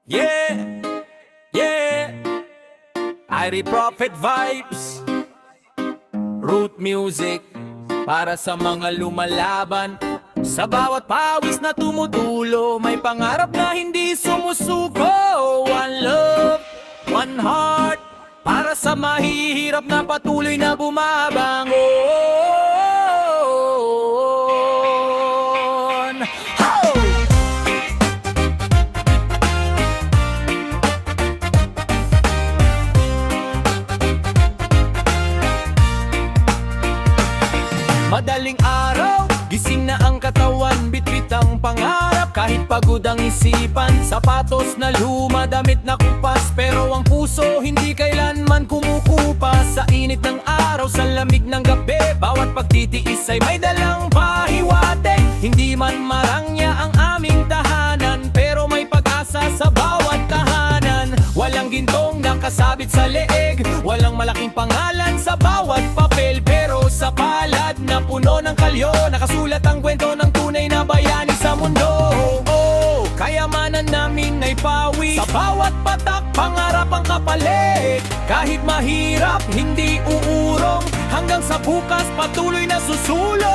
Yeah, yeah. Irie Prophet vibes. Root music para sa mga lumalaban. Sa bawat pawis na tumutulo, may pangarap na hindi sumusuko. One love, one heart, para sa mahihirap na patuloy na bumabangon. Ho! Madaling araw, gising na ang katawan, bitbit ang pangarap. Kahit pagod ang isipan, sapatos na luma, damit na kupas, pero ang puso hindi kailanman kumukupas. Sa init ng araw, sa lamig ng gabi, bawat pagtitiis ay may dalang pahiwatig. Hindi man marangya ang aming tahanan, pero may pag-asa sa bawat tahanan. Walang gintong nakasabit sa leeg, walang malaking pangalan sa bawat papel, pero sa palad na puno ng kalyo, nakasulat ang kwento ng tunay na bayani sa mundo. Oh, kayamanan namin ay pawi, sa bawat patak pangarap ang kapalit. Kahit mahirap, hindi uurong, hanggang sa bukas patuloy na susulong.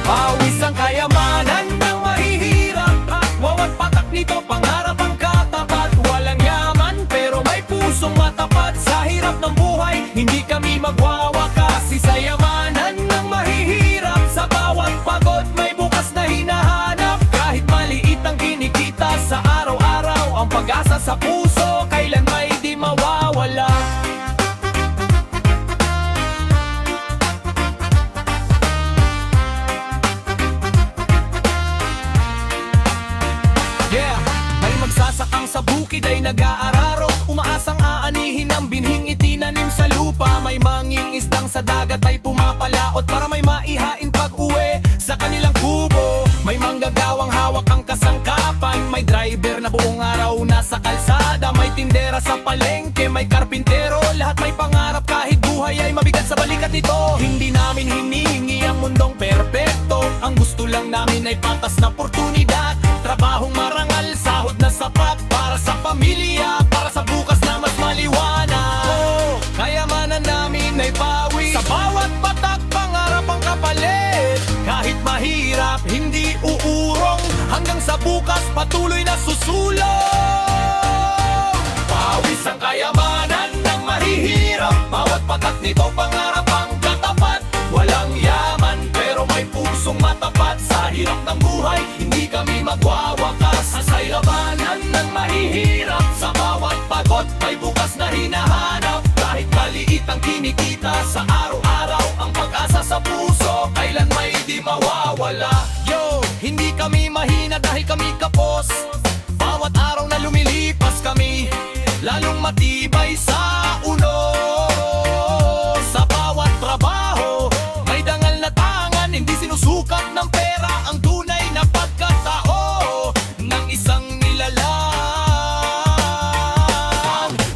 Pawis ang kayamanan ng mahihirap, at bawat patak nito pangarap ang katapat. Walang yaman pero may pusong matapat, sa hirap ng buhay hindi kami magwawakas. Sa yamanan ng mahihirap, sa bawat pagod may bukas na hinahanap. Kahit maliit ang kinikita sa araw-araw, ang pag-asa sa puso kailan may di mawawala. Yeah, may magsasakang sa bukid ay nag-aararo, umaasang aanihin ang binhing itinanim sa lupa. May manging isdang sa dagat ay pumapalaot para may maihain pag-uwi sa kanilang kubo. May manggagawang hawak ang kasangkapan, may driver na buong araw nasa kalsada, may tindera sa palengke, may karpintero, lahat may pangarap kahit buhay ay mabigat sa balikat nito. Hindi namin hinihingi ang mundong perpekto, ang gusto lang namin ay patas na oportunidad. Trabahong marangal, sahod na sapat para sa pamilya, para sa bukas na mas maliwanag. Oh, kayamanan namin ay pawi, sa bawat patak pangarap ang kapalit. Kahit mahirap, hindi uurong, hanggang sa bukas patuloy na susulong. Pawis ang kayamanan ng mahihirap, bawat patak nito pangarap ang katapat. Walang yaman pero may pusong matapat, sa hirap ng buhay hindi kami magwawakas. Sa labanan ng mahihirap, sa bawat pagod may bukas na hinahanap. Kahit maliit ang kinikita sa araw-araw, ang pag-asa sa puso kailan may di mawawala. Yo, hindi kami mahina dahil kami kapos, bawat araw na lumilipas kami lalong matibay sa ulo. Sa bawat trabaho may dangal na tangan, hindi sinusukat ng pera ang tunay na pagkatao ng isang nilalang.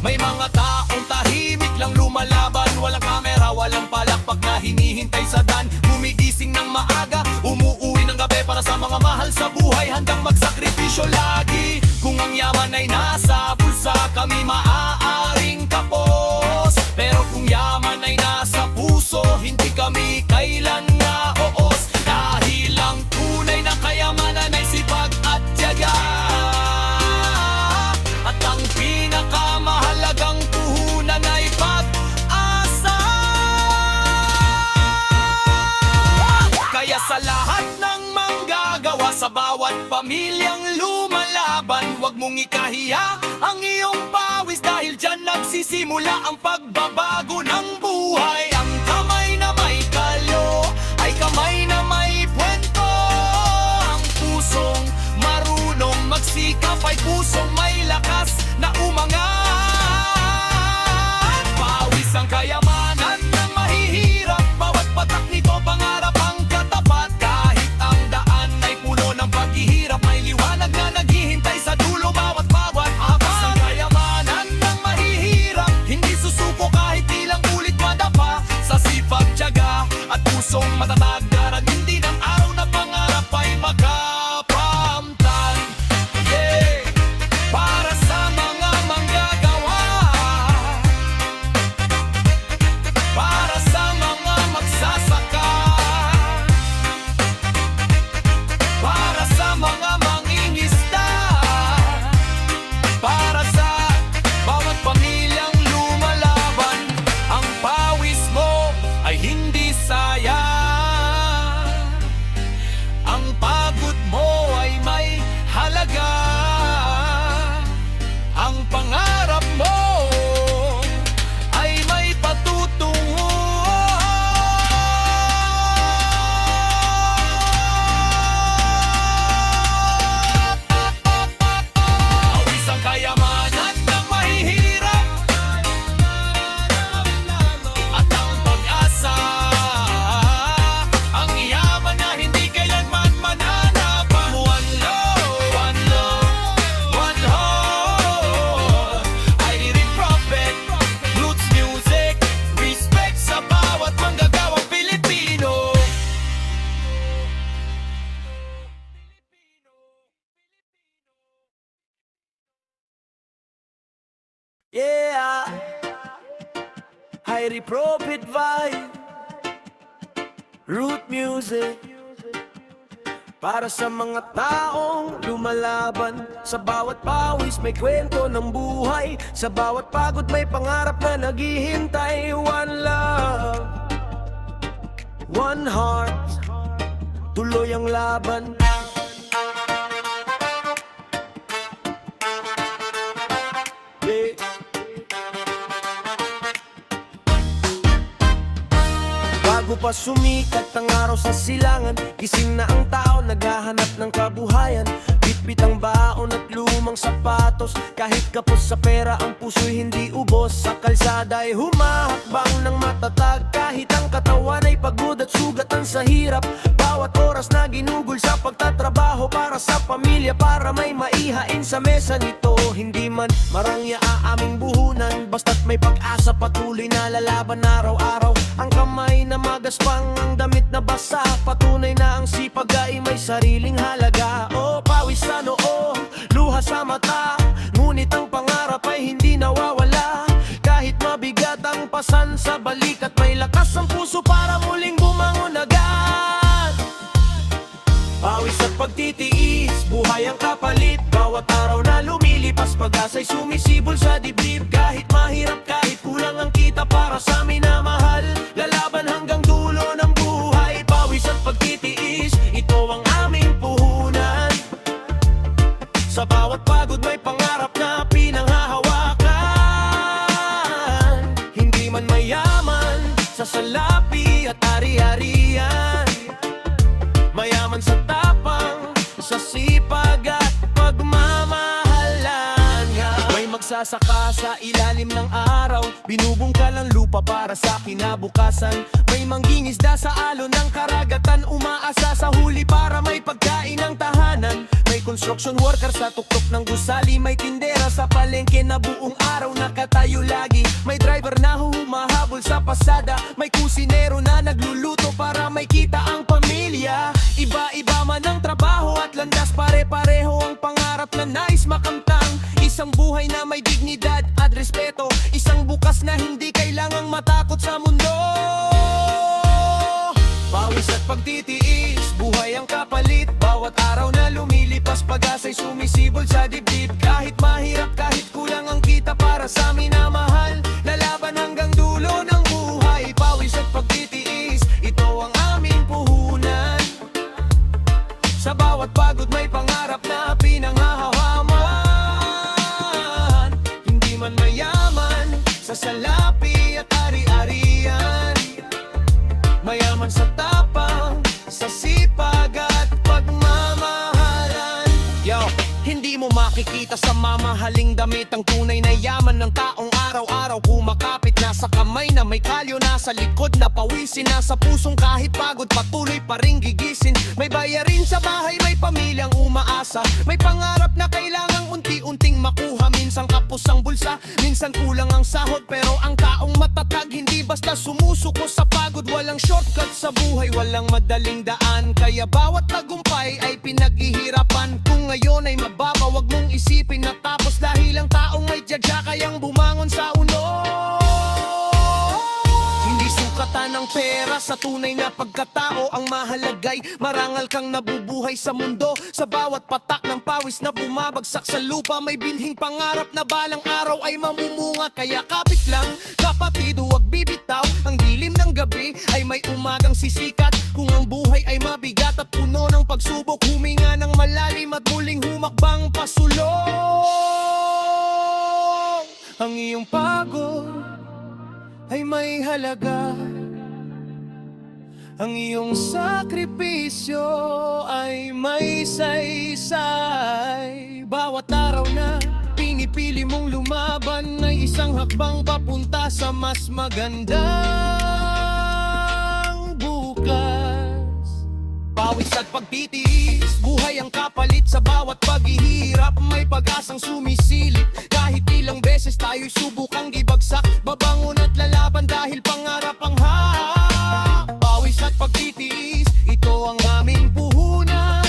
May mga taong tahimik lang lumalaban, walang kamera, walang palakpak na hinihintay sa dan. Gumigising ng maaga, umuuwi ng gabi para sa mga mahal sa buhay, handang magsakripisyo lagi. Kung ang yaman ay nasa bulsa, kami maaaring kapos, pero kung yaman ay nasa puso, hindi kami kailan na oos. Dahil ang tunay na kayamanan ay sipag at tiyaga, at ang pinakamahalagang puhunan ay pag-asa. Kaya sa lahat ng manggagawa, sa bawat pamilyang lumalaban, huwag mong ikahiya ang iyong pawis, dahil dyan nagsisimula ang pagbabago ng buhay. Ang kamay na may kalyo ay kamay na may kwento, ang pusong marunong magsikap ay pusong may lakas na umangat. Pawis ang kayamanan ng mahihirap, bawat patak nito pangarap ang katapat. Kahit ang daan ay puno ng paghihirap, may liwanag na naghihintay sa dulo bawat abas. Ang kayamanan ng mahihirap, hindi susuko kahit ilang ulit madapa, sa sipag, tiyaga at pusong matatag, darating din ang araw na pangarap ay magkakamtan. Yeah. Yeah, Highly Profit Vibe, Root Music. Para sa mga taong lumalaban, sa bawat pawis may kwento ng buhay, sa bawat pagod may pangarap na naghihintay. One love, one heart, tuloy ang laban. Yeah. Bago pa sumikat ang araw sa silangan, gising na ang tao, naghahanap ng kabuhayan. Bitbit ang baon at lumang sapatos, kahit kapos sa pera ang puso'y hindi ubos. Sa kalsada ay humahakbang ng matatag, kahit ang katawan ay pagod at sugatan sa hirap. Bawat oras na ginugol sa pagtatrabaho para sa pamilya, para may maihain sa mesa nito. Hindi man marangya aming buhunan, basta't may pag-asa, patuloy na lalaban araw-araw. Ang kamay na magaspang, ang damit na basa, patunay na ang sipag ay may sariling halaga. O pawis sa noo, luha sa mata, ngunit ang pangarap ay hindi nawawala. Kahit mabigat ang pasan sa balikat, may lakas ang puso para muling bumangon agad. Pawis at pagtitiis, buhay ang kapalit. Bawat araw na lumilipas, pag-asa'y sumisibol sa dibdib. Kahit mahirap, kahit kulang ang kita, para sa minamahal, lalaban hanggang dulo ng buhay. Pawis at pagtitiis, ito ang aming puhunan. Sa bawat pagod may pangarap na pinanghahawakan. Hindi man mayaman sa salapi at ari-arian, mayaman sa tapang, sa sipag at pagmamahalan. May magsasaka sa ilalim ng araw, binubungkal ang lupa para sa kinabukasan. May manggingisda sa alon ng karagatan, umaasa sa huli para may pagkain ng tahanan. May construction worker sa tuktok ng gusali, may tindera sa palengke na buong araw nakatayo lagi. May driver na humahabol sa pasada, may kusinero na nagluluto para may kita ang pamilya. Iba-iba man ang trabaho at landas, pare-pareho ang pangarap na nais makamtang. Isang buhay na may dignidad at respeto, isang bukas na hindi kailangang matakot sa mundo. Pawis at pagtitiis, buhay ang kapalit. Bawat araw na lumilipas, pag-asa'y sumisibol sa dibdib. Kahit mahirap, kahit kulang ang kita, para sa minamahal, lalaban hanggang dulo ng buhay. Pawis at pagtitiis, ito ang aming puhunan. Sa bawat pagod may pangarap na pinanghahawaman. Hindi man mayaman sa salapi at ari-arian, mayaman sa tapang, sa sipag at pagmamahalan. Yo, hindi mo makikita sa mamahaling damit ang tunay na yaman ng taong araw-araw kumakapit. Nasa kamay na may kalyo, nasa likod na pawisin, nasa pusong kahit pagod patuloy pa ring gigisin. May bayarin sa bahay, may pamilyang umaasa, may pangarap na kailangang unti-unting makuha. Minsan kapos ang bulsa, minsan kulang ang sahod, pero ang taong matatag hindi basta sumusuko sa pagod. Walang shortcut sa buhay, walang madaling daan, kaya bawat tagumpay ay pinaghihirapan. Kung ngayon ay mababa, wag mong isipin na tapos, dahil ang taong may tiyaga kayang bumangon sa uno. Hindi sukatan ng pera sa tunay na pagkatao, ang mahalagay marangal kang nabubuhay sa mundo. Sa bawat patak ng pawis na bumabagsak sa lupa, may binhing pangarap na balang araw ay mamumunga. Kaya kapit lang kapatid, huwag bibitaw, ang dilim ng gabi ay may umagang sisikat. Kung ang buhay ay mabigat at puno ng pagsubok, huminga ng malalim at muling humakbang pasulong. Ang iyong pagod ay may halaga, ang iyong sakripisyo ay may saysay. Bawat araw na pinipili mong lumaban ay isang hakbang papunta sa mas magandang bukas. Pawis at pagtitiis, buhay ang kapalit. Sa bawat paghihirap may pag-asang sumisilip. Kahit ilang beses tayo'y subukang ibagsak, babangon at lalaban dahil pangarap ang hahak. Pawis at pagtitiis, ito ang aming puhunan.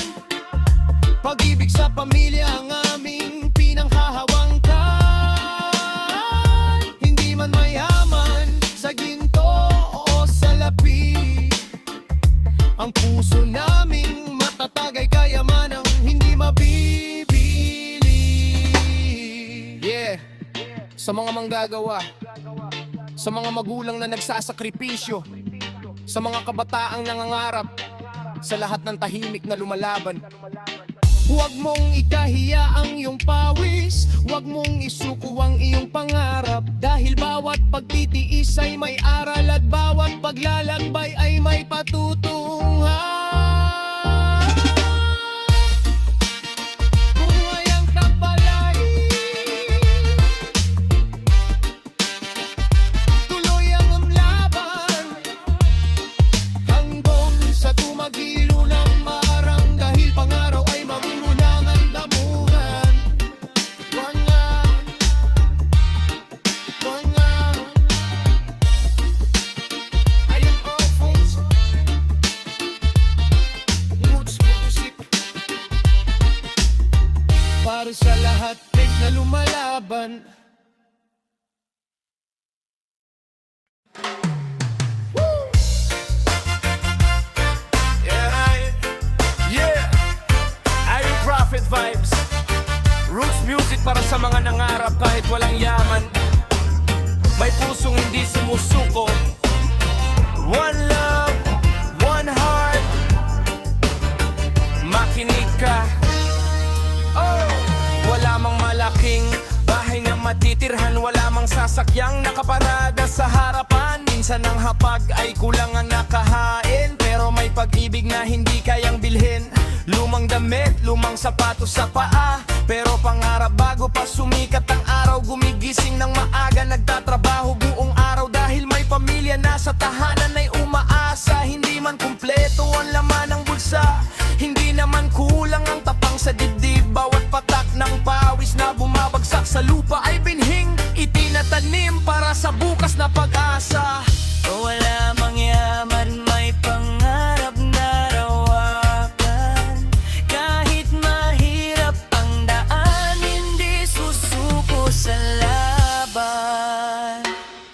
Pag-ibig sa pamilya ang aming pinanghahawangkan. sa mga manggagawa, sa mga magulang na nagsasakripisyo, sa mga kabataang nangangarap, sa lahat ng tahimik na lumalaban. Huwag mong ikahiya ang iyong pawis, huwag mong isuko ang iyong pangarap. Dahil bawat pagtitiis ay may aral at bawat paglalakbay ay may patutunguhan. Buhay ang tabalay, tuloy ang laban, hanggang sa tumagilo ng marang. Dahil pangaraw ay magugulang ang damuhan. Ayun po folks, Roots Music, para sa lahat na lumalaban. Prophet vibes, Roots Music para sa mga nangarap kahit walang yaman. May pusong hindi sumusuko. One love, one heart. Makinig ka. Oh, wala mang malaking bahay na matitirhan, wala mang sasakyang nakaparada sa harapan. Minsan ang hapag ay kulang ang nakahain, pero may pag-ibig na hindi kayang bilhin. Lumang damit, lumang sapatos sa paa, pero pangarap bago pa sumikat ang araw. Gumigising ng maaga, nagtatrabaho buong araw. Dahil may pamilya na sa tahanan ay umaasa. Hindi man kumpleto ang laman ng bulsa, hindi naman kulang ang tapang sa dibdib. Bawat patak ng pawis na bumabagsak sa lupa ay binhing itinatanim para sa bukas na pag-asa. Wala mang yaman, may pangarap na rawakan. Kahit mahirap ang daan, hindi susuko sa laban.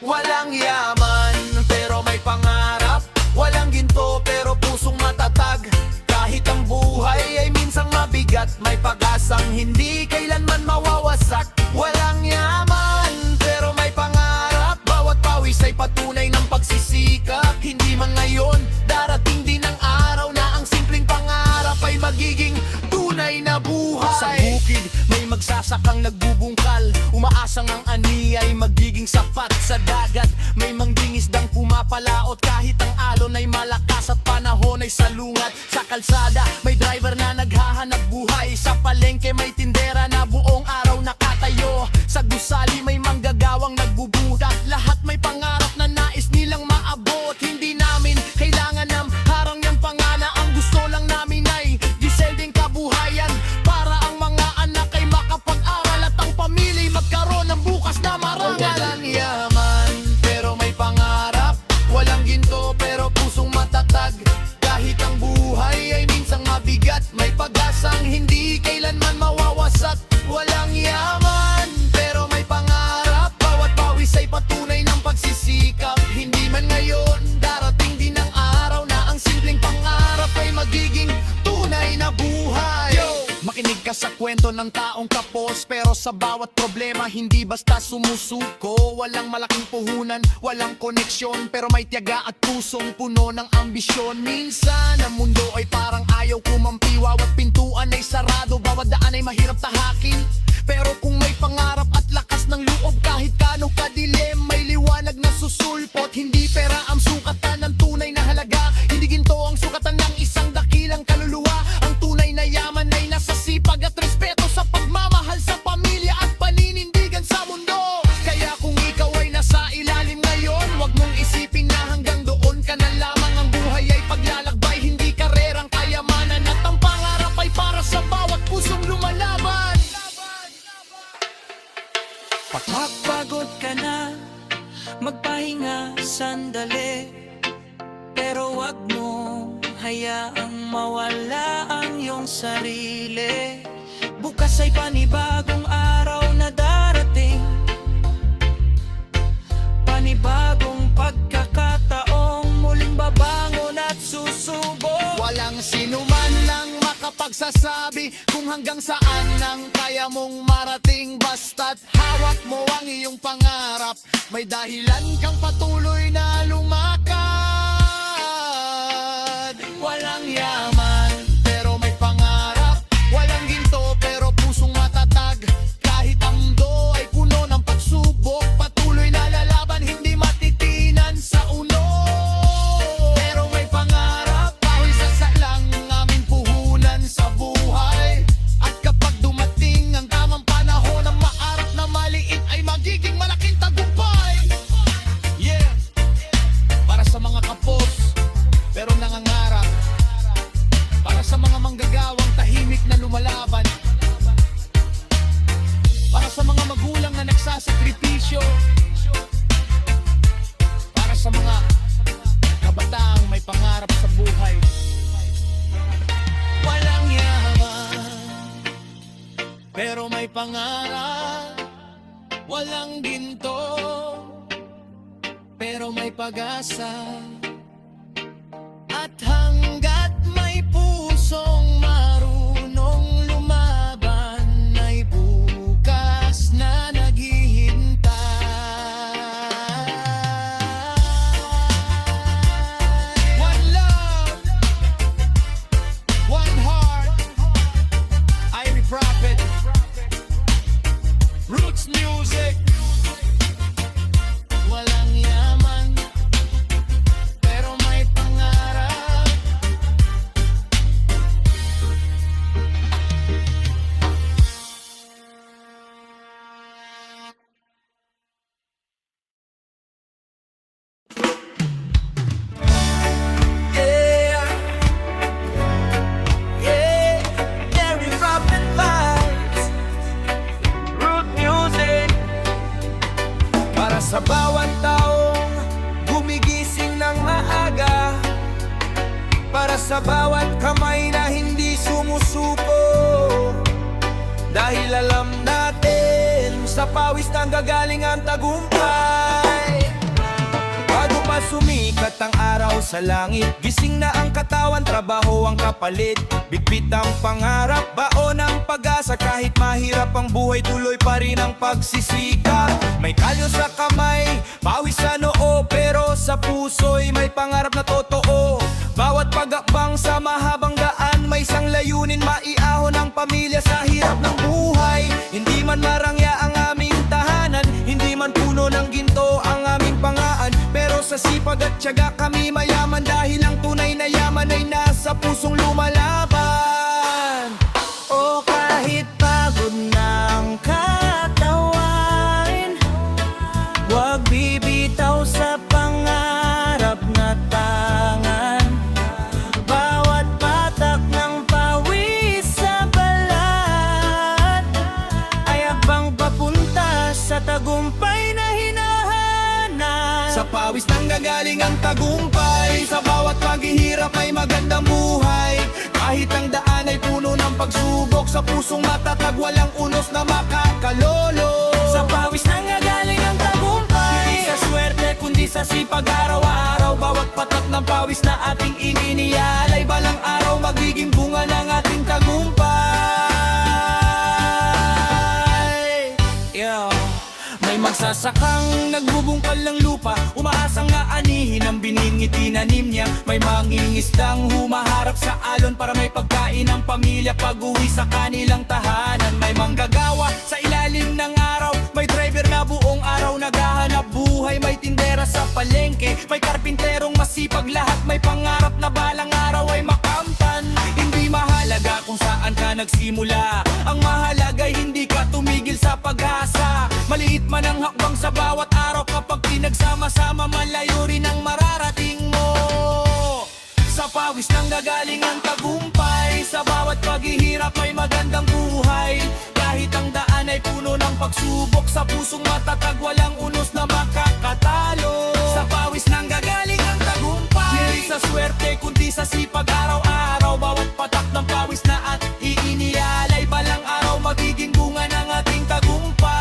Walang yaman, pero may pangarap. Walang ginto, pero pusong matatag. Kahit ang buhay ay minsang mabigat, may pag-asang hindi kailanman mawawasak. Walang yaman, pero may pangarap. Bawat pawis ay patunay ng pagsisikap. Hindi man ngayon, darating din ang araw na ang simpleng pangarap ay magiging tunay na buhay. Sa bukid, may magsasakang nagbubungkal, umaasang ang ani ay magiging sapat. Sa dagat, may manggingisdang pumapalaot. Kahit ang alon ay malakas at panahon ay salungat. Sa kalsada, may driver na naghahanap buhay. Sa palengke, may tindera na buong araw nakatayo. Sa gusali, may manggagawang nagbubuhat. Lahat may pangarap na nais nilang maabot. Hindi namin kailangan ng harang ng pangana. Ang gusto lang namin ay diselding kabuhayan, para ang mga anak ay makapag-aral at ang pamilya magkaroon ng bukas na marangal. Walang yaman, pero may pangarap. Walang ginto, pero pusong matatag. Kahit ang buhay ay minsang mabigat, may pag-asang hindi kailanman mawawasak. Walang yaman, pero may pangarap. Bawat pawis ay patunay ng pagsisikap. Hindi man ngayon, darating din ang araw na ang simpleng pangarap ay magiging tunay na buhay. Makinig ka sa kwento ng taong kapos, pero sa bawat problema hindi basta sumusuko. Walang malaking puhunan, walang koneksyon, pero may tiyaga at pusong puno ng ambisyon. Minsan ang mundo ay parang ayaw kumampi. Bawat pintuan ay sarado, bawat daan ay mahirap tahakin. Pero kung may pangarap at lakas ng loob, kahit kano kadilim, may liwanag na susulpot. Hindi pera ang sukatan ng tunay na halaga, hindi ginto ang sukatan ng isang dakilang kaluluwa. Ang tunay na yaman ay nasa sipag at respeto, sa pagmamahal sa pamilya at paninindigan sa mundo. Kaya kung ikaw ay nasa ilalim ngayon, wag mong isipin na hanggang doon ka na lamang. Ang buhay ay paglalakbay, hindi karerang kayamanan. At ang pangarap ay para sa bawat pusong lumalaban. Pagpagod ka na, magpahinga sandali, pero wag mo hayaang mawala ang iyong sarili. Bukas ay panibagong araw na darating, panibagong pagkakataong muling babangon at susubok. Walang sinuman lang makapagsasabi kung hanggang saan ang kaya mong marating. Basta't hawak mo ang iyong pangarap, may dahilan kang patuloy na lumakad. Walang yaman, pero may pangarap. Walang ginto, pero pusong matatag. Kahit ang mundo ay puno ng pagsubok, patuloy na lalaban, hindi matitinan sa uno. Pero may pangarap, pawis sa lang ang aming puhunan sa buhay. At kapag dumating ang tamang panahon, ang maarap na maliit ay magiging malaking tagumpay. Yeah! Para sa mga kapos, pero nangangarap. Para sa mga manggagawang tahimik na lumalaban. Para sa mga magulang na nagsasakripisyo. Para sa mga kabataang may pangarap sa buhay. Walang yaman, pero may pangarap. Walang ginto, pero may pag-asa. At hanggat may pusong marunong lumaban, ay bukas na naghihintay. One love, one heart, Irie Prophet, Roots Music. Walang yaman, pero may pangarap. Yeah, yeah, Irie Prophet vibes, Root Music. Para sa bawat taong gumigising ng maaga, para sa bawat kamay na hindi sumusuko, dahil alam natin sa pawis nang gagaling ang tagumpay. Bago pa sumikat ang araw sa langit, gising na ang katawan, trabaho ang kapalit. Bitbit ang pangarap, baon ang pag-asa. Kahit mahirap ang buhay, tuloy pa rin ang pagsisikap. May kalyo sa kamay, pawis sa noo, pero sa puso'y may pangarap na totoo. Bawat pag-akbang sa mahabang daan, may isang layunin, maiahon ang pamilya sa hirap ng buhay. Hindi man marangya ang aming tahanan, hindi man puno ng ginto ang aming pangaan, pero sa sipag at tiyaga kami mayaman. Dahil ang tunay na yaman ay nasa pusong lumalaban. O kahit pagod ng katawan, huwag bibitaw sa pangarap na tangan. Bawat patak ng pawis sa balat ay akbang papunta sa tagumpay na hinahanap. Sa pawis nang gagaling ang tagumpay, sa bawat paghihirap ay magandang buhay. Kahit ang daan ay puno ng pagsubok, sa pusong matatag walang unos na makakalolo. Sa pawis nang gagaling ang tagumpay, hindi sa swerte kundi sa sipag araw-araw. Bawat patak ng pawis na ating ininiyalay, balang araw magiging bunga ng ating tagumpay. Yeah. May magsasakang nagbubungkal ng lupa, umaasang aanihin ang biningiti tinanim niya. May mangingisdang humaharap sa alon para may pagkain ang pamilya pag-uwi sa kanilang tahanan. May manggagawa sa ilalim ng araw, may driver na buong araw naghahanap buhay. May tindera sa palengke, may karpinterong masipag, lahat may pangarap na balang araw ay makamtan. Hindi mahalaga kung saan ka nagsimula, ang mahalaga ay hindi ka tumigil sa pag-asa. Maliit man ang hakbang sa bawat araw, kapag pinagsama-sama malayo rin ang mararating mo. Sa pawis nang gagaling ang tagumpay, sa bawat paghihirap may magandang buhay. Kahit ang daan ay puno ng pagsubok, sa pusong matatag walang unos na makakatalo. Sa pawis nang gagaling ang tagumpay, hindi sa swerte kundi sa sipag araw-araw. Bawat patak ng pawis na at iiniyalay, balang araw magiging bunga ng ating tagumpay.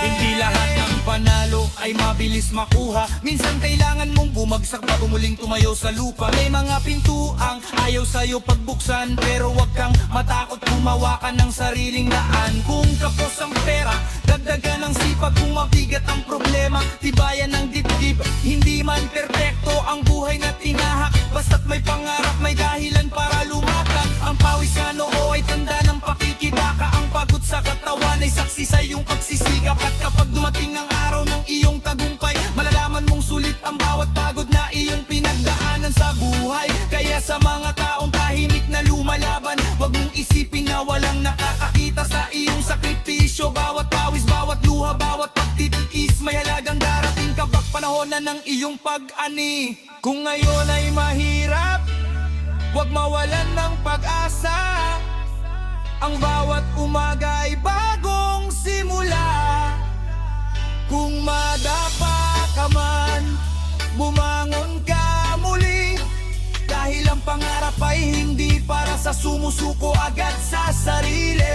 Hindi lahat ng panalo ay mabilis mabilis makuha. Minsan kailangan mong bumagsak bago muling tumayo sa lupa. May mga pintuang ayaw sa'yo pagbuksan, pero wag kang matakot gumawa ka ng sariling daan. Kung kapos ang pera, dagdagan ng sipag. Kung mabigat ang problema, tibayan ng dibdib. Hindi man perpekto ang buhay na tinahak, basta't may pangarap, may dahilan para lumakad. Ang pawis sa noo ay tanda ng pakikibaka. Ang pagod sa katawan ay saksi sa iyong pagsisikap. At kapag dumating ang araw ng iyong tagumpay, malalaman mong sulit ang bawat pagod na iyong pinagdaanan sa buhay. Kaya sa mga taong tahimik na lumalaban, wag mong isipin na walang nakakakita sa iyong sakripisyo. Bawat pawis, bawat luha, bawat pagtitiis, may halagang darating kapag panahon na ng iyong pag-ani. Kung ngayon ay mahirap, wag mawalan ng pag-asa. Ang bawat umaga ay bagong simula. Kung madapa ka man, bumangon ka muli. Dahil ang pangarap ay hindi para sa sumusuko agad sa sarili.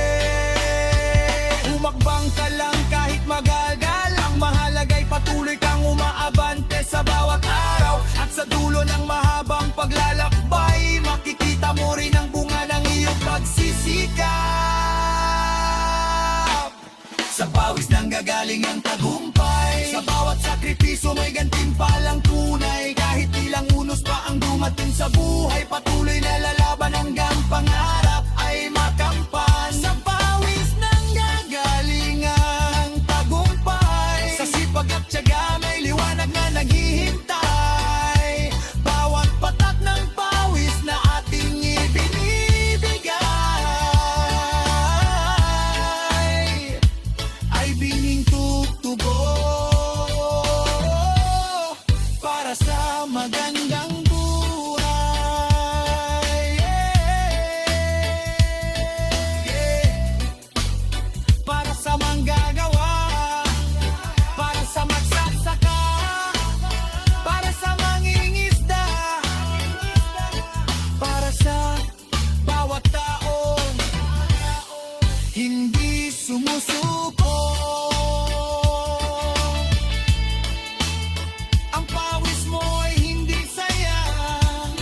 Umakbang ka lang kahit magagal, ang mahalaga'y patuloy kang umaabante sa bawat araw. At sa dulo ng mahabang paglalakbay, makikita mo rin ang bunga ng iyong pagsisikap. Sa pawis nang gagaling ang tagumpay, sa bawat sakripisyo may gantimpalang tunay. Kahit ilang unos pa ang dumating sa buhay, patuloy na lalaban hanggang pangarap ay makampan. Sa pawis nang gagaling ang tagumpay, sa sipag at tiyaga may liwanag na naghihintay. Bawat patak ng pawis na ating ibinibigay ay binging tugtugo para sa magandang buhay. Para sa manggagawa, para sa magsasaka, para sa mangingisda, para sa bawat taong hindi sumusuko. Ang pawis mo ay hindi sayang,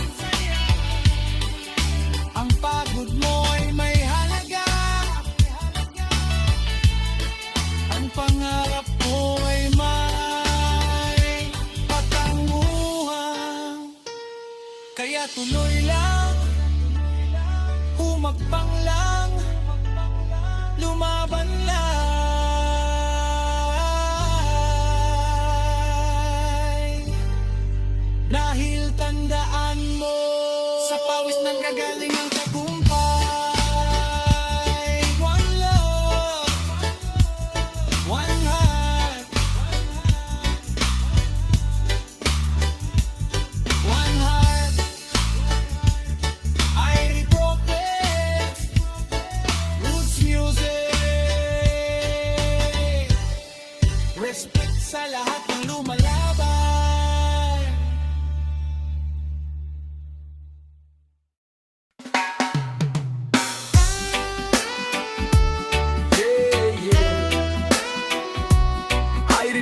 ang pagod mo ay may halaga, ang pangarap mo ay may patanguhan. Kaya tuloy lang, humakbang lang, lumaban lang. Dahil tandaan mo, sa pawis nang gagaling ang tagumpay. One love, one heart, one heart. I Prophet, Roots Music. Respect sa lahat ng lumalaban.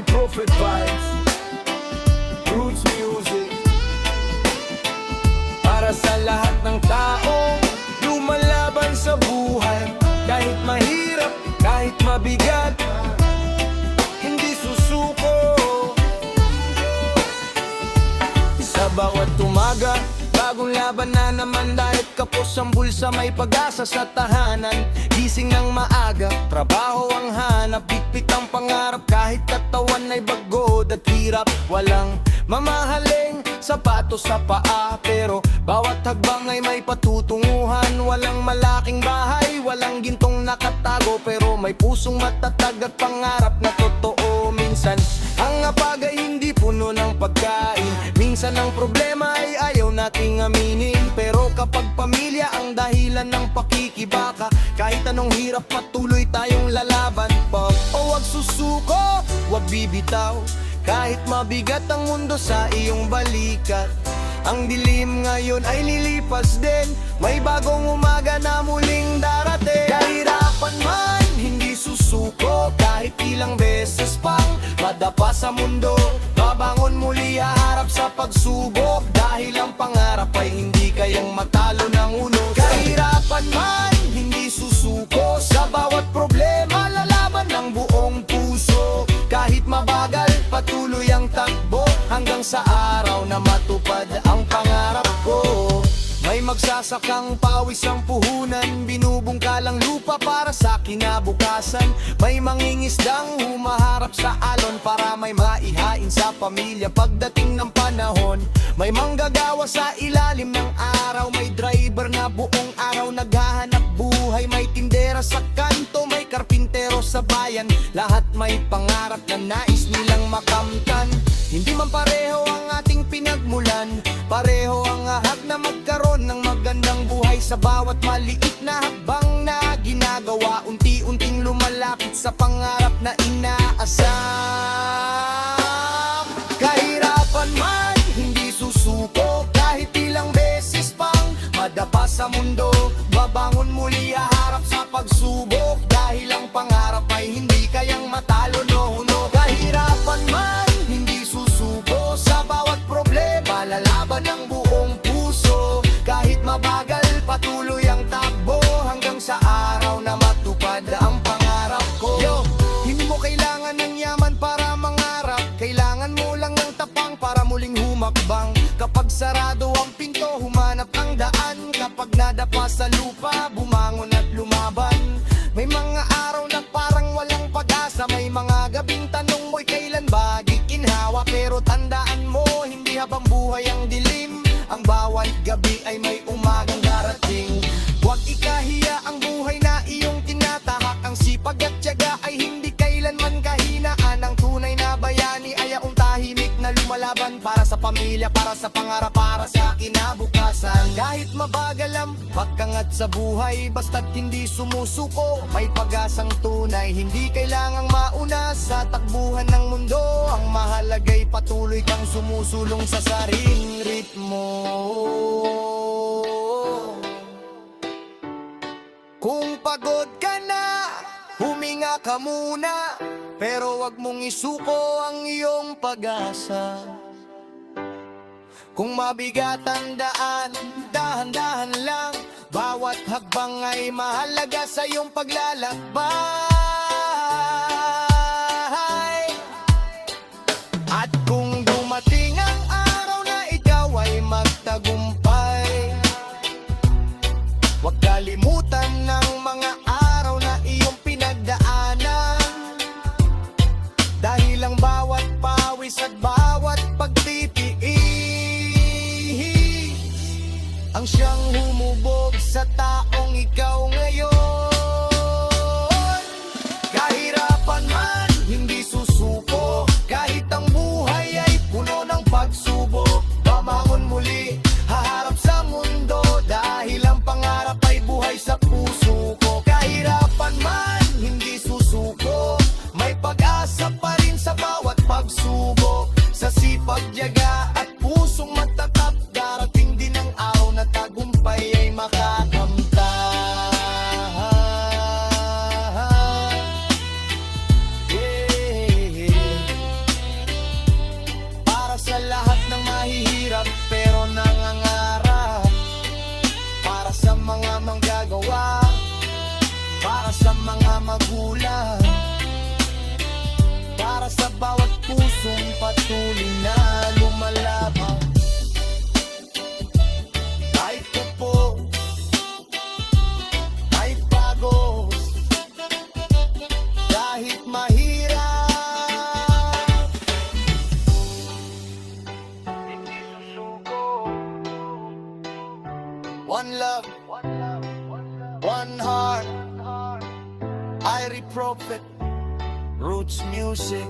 Prophet vibes, Roots Music. Para sa lahat ng taong lumalaban sa buhay, kahit mahirap, kahit mabigat, hindi susuko. Sa bawat umaga, bagong laban na naman. Dahil kapos ang bulsa, may pag-asa sa tahanan. Gising ng maaga, trabaho ang hanap. Bitbit ang pangarap, kahit katawan ay bagod at hirap. Walang mamahaling sapatos sa paa, pero bawat hagbang ay may patutunguhan. Walang malaking bahay, walang gintong nakatago, pero may pusong matatag at pangarap na totoo. Minsan ang apag ay hindi puno ng pagkain, minsan ang problema ay ayaw nating aminin. Pero kapag pamilya ang dahilan ng pakikibaka, kahit anong hirap patuloy tayong lalaban. Pag o wag susuko, wag bibitaw, kahit mabigat ang mundo sa iyong balikat. Ang dilim ngayon ay lilipas din, may bagong umaga na muling darating. Kahirapan man, hindi susuko, kahit ilang beses pang madapa sa mundo. pagsubok, dahil ang pangarap ay hindi kayang matalo ng uno. Kahirapan man, hindi susuko, sa bawat problema lalaban ng buong puso. Kahit mabagal, patuloy ang takbo, hanggang sa araw na matupad ang pangarap ko. May magsasakang pawis ang puhunan, binubungkalang lupa para sa kinabukasan. May mangingisdang humaharap sa alon para may maihain sa pamilya pagdating ng panahon. May manggagawa sa ilalim ng araw, may driver na buong araw naghahanap buhay. May tindera sa kanto, may karpintero sa bayan, lahat may pangarap na nais nilang makamtan. Hindi man pareho ang ating pinagmulan, pareho ang ahag na magkaroon ng magandang buhay. Sa bawat maliit na hakbang na ginagawa, unti-unting lumalapit sa pangarap na inaasam. Kahirapan man, hindi susuko, kahit ilang beses pang madapa sa mundo. Babangon muli, haharap sa pagsubok, dahil ang pangarap ay hindi kayang matalo, no. Kahirapan man, hindi susuko, sa bawat problema lalaban ng buong puso. Kahit mabagal, patuloy ang takbo, hanggang sa araw na matupad ang pangarap ko. Hindi mo kailangan ng yaman para mangarap, kailangan mo lang ng tapang para muling humakbang. Kapag sarado ang pinto, humanap ang daan. Kapag nadapa sa lupa, bumangon at lumaban. May mga araw na parang walang pag-asa, may mga gabing tanong mo'y kailan ba giginhawa. Pero tandaan mo, hindi habang buhay ang dilim, ang bawat gabi ay may umagang darating. Huwag ikahiya ang buhay na iyong tinatahak, ang sipag at tiyaga ay hindi kailanman kahinaan. Ang tunay na bayani ay ang tahimik na lumalaban para sa pamilya, para sa pangarap, para sa kinabukasan. Kahit mabagal ang pagkangat sa buhay, basta't hindi sumusuko, may pag-asang tunay. Hindi kailangang mauna sa takbuhan ng mundo, ang mahalaga'y patuloy kang sumusulong sa sariling ritmo. Kung pagod ka na, huminga ka muna, pero wag mong isuko ang iyong pag-asa. Kung mabigat ang daan, dahan-dahan lang, bawat hakbang ay mahalaga sa iyong paglalakbay. At kung dumating ang araw na ikaw ay magtagumpay, huwag kalimutan ng mga araw na iyong pinagdaanan, dahil ang bawat pawis at bawat pagtitiis ang siyang humubog sa taong ikaw ngayon. Kahirapan man, hindi susuko, kahit ang buhay ay puno ng pagsubok. Bamangon muli, haharap sa mundo, dahil ang pangarap ay buhay sa puso ko. Kahirapan man, hindi susuko, may pag-asa pa rin sa bawat pagsubok. Sa sipag, tiyaga at pusong matatap, darating din ang araw na tagumpay ay makakamtan. Para sa lahat ng mahihirap pero nangangarap, para sa mga manggagawa, para sa mga magulang, para sa bawat pusong patuloy na lumalaban. Kahit po, kahit pagod, kahit mahirap, hindi susuko. One love, one heart, Irie Prophet, Roots Music.